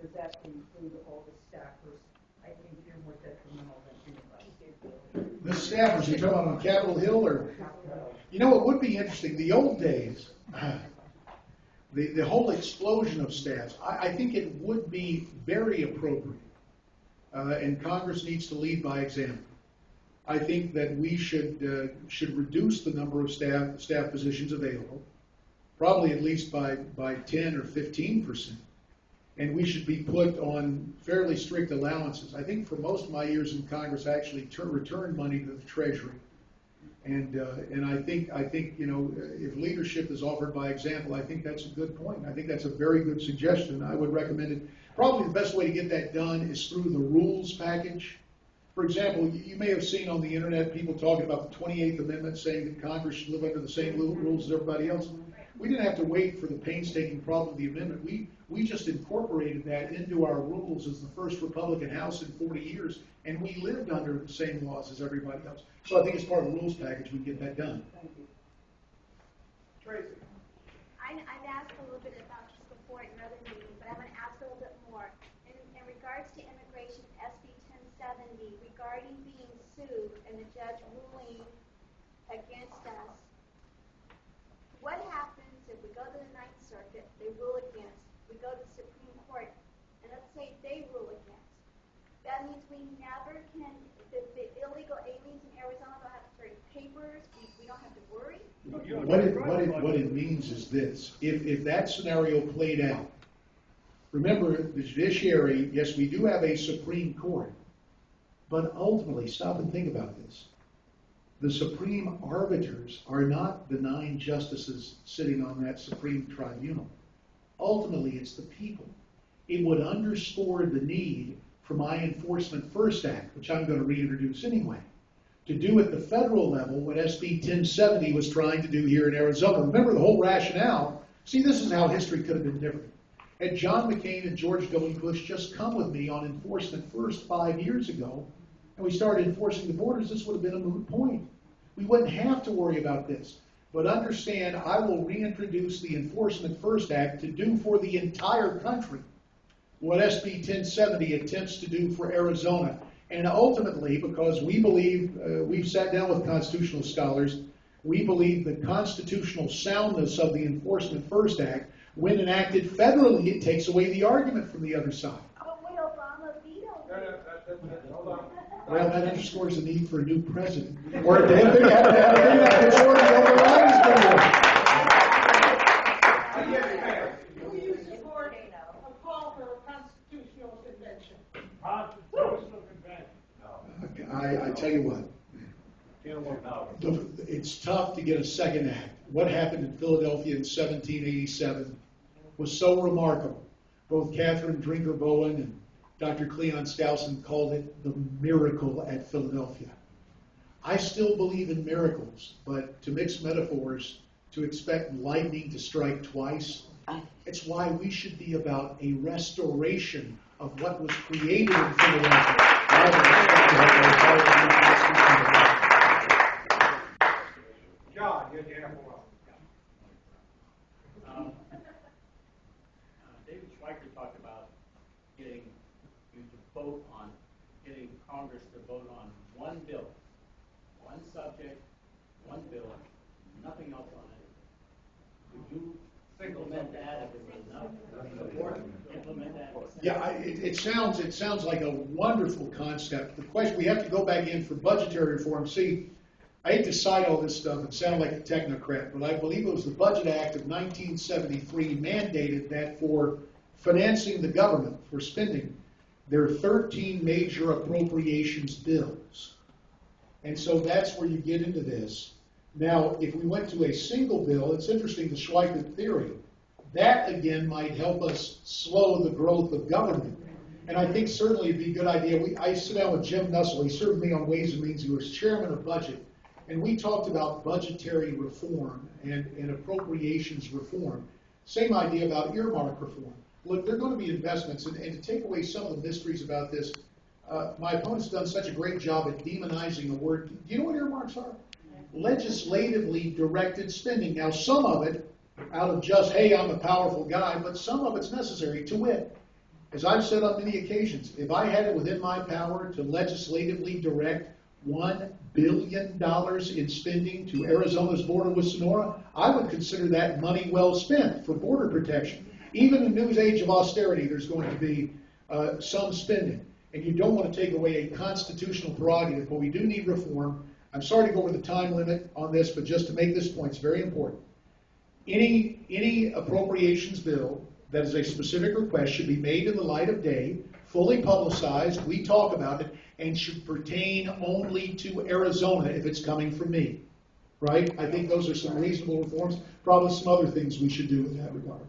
does that include all the staffers? I think they're more detrimental than anybody. The staffers, you're talking about on Capitol Hill, or? You know, it would be interesting. The old days, the whole explosion of staffs, I think it would be very appropriate, and Congress needs to lead by example. I think that we should reduce the number of staff positions available, probably at least by 10 or 15%. And we should be put on fairly strict allowances. I think for most of my years in Congress, I actually returned money to the Treasury. And I think you know, if leadership is offered by example, I think that's a good point. I think that's a very good suggestion. I would recommend it. Probably the best way to get that done is through the rules package. For example, you may have seen on the internet people talking about the 28th Amendment saying that Congress should live under the same rules as everybody else. We didn't have to wait for the painstaking problem of the amendment. We just incorporated that into our rules as the first Republican House in 40 years, and we lived under the same laws as everybody else. So I think as part of the rules package, we can get that done. Thank you. Tracy. I've asked a little bit about this before in other meetings, but I'm going to ask a little bit more. In regards to immigration, SB 1070, regarding being sued and the judge ruling against us, what happens if we go to the Ninth Circuit, they rule against, we go to the Supreme Court, and let's say they rule against? That means we never can, the illegal aliens in Arizona don't have to carry papers, we don't have to worry? What it means is this. If that scenario played out, remember the judiciary, yes, we do have a Supreme Court, but ultimately, stop and think about this. The supreme arbiters are not the 9 justices sitting on that supreme tribunal. Ultimately, it's the people. It would underscore the need for my Enforcement First Act, which I'm going to reintroduce anyway, to do at the federal level what SB 1070 was trying to do here in Arizona. Remember the whole rationale. See, this is how history could have been different. Had John McCain and George W. Bush just come with me on Enforcement First 5 years ago, and we started enforcing the borders, this would have been a moot point. We wouldn't have to worry about this. But understand, I will reintroduce the Enforcement First Act to do for the entire country what SB 1070 attempts to do for Arizona. And ultimately, because we believe, we've sat down with constitutional scholars, we believe the constitutional soundness of the Enforcement First Act, when enacted federally, it takes away the argument from the other side. But when Obama vetoed it. Hold on. Well, that underscores the need for a new president. Or they have to have a majority override his Do you support a call for a constitutional convention? Constitutional convention. I tell you what, it's tough to get a second act. What happened in Philadelphia in 1787 was so remarkable. Both Catherine Drinker Bowen and Dr. Cleon Skousen called it the miracle at Philadelphia. I still believe in miracles, but to mix metaphors, to expect lightning to strike twice, it's why we should be about a restoration of what was created in Philadelphia. John, you have one. David Schweiker talked about getting you to vote on, getting Congress to vote on one bill, one subject, one bill, nothing else on it. Would you implement that if it was enough? Support, implement that? Yeah, it sounds like a wonderful concept. The question, we have to go back in for budgetary reform. See, I hate to cite all this stuff and sound like a technocrat, but I believe it was the Budget Act of 1973 mandated that for financing the government, for spending, there are 13 major appropriations bills. And so that's where you get into this. Now, if we went to a single bill, it's interesting, the Schweiker theory. That, again, might help us slow the growth of government. And I think certainly it'd be a good idea. I sit down with Jim Nussel. He served me on Ways and Means. He was chairman of budget. And we talked about budgetary reform and appropriations reform. Same idea about earmark reform. Look, there are going to be investments. And to take away some of the mysteries about this, my opponent's done such a great job at demonizing the word. Do you know what earmarks are? Legislatively directed spending. Now, some of it, out of just, hey, I'm a powerful guy, but some of it's necessary. To wit, as I've said on many occasions, if I had it within my power to legislatively direct $1 billion in spending to Arizona's border with Sonora, I would consider that money well spent for border protection. Even in the new age of austerity, there's going to be some spending. And you don't want to take away a constitutional prerogative, but we do need reform. I'm sorry to go over the time limit on this, but just to make this point, it's very important. Any appropriations bill that is a specific request should be made in the light of day, fully publicized, we talk about it, and should pertain only to Arizona if it's coming from me. Right? I think those are some reasonable reforms. Probably some other things we should do in that regard.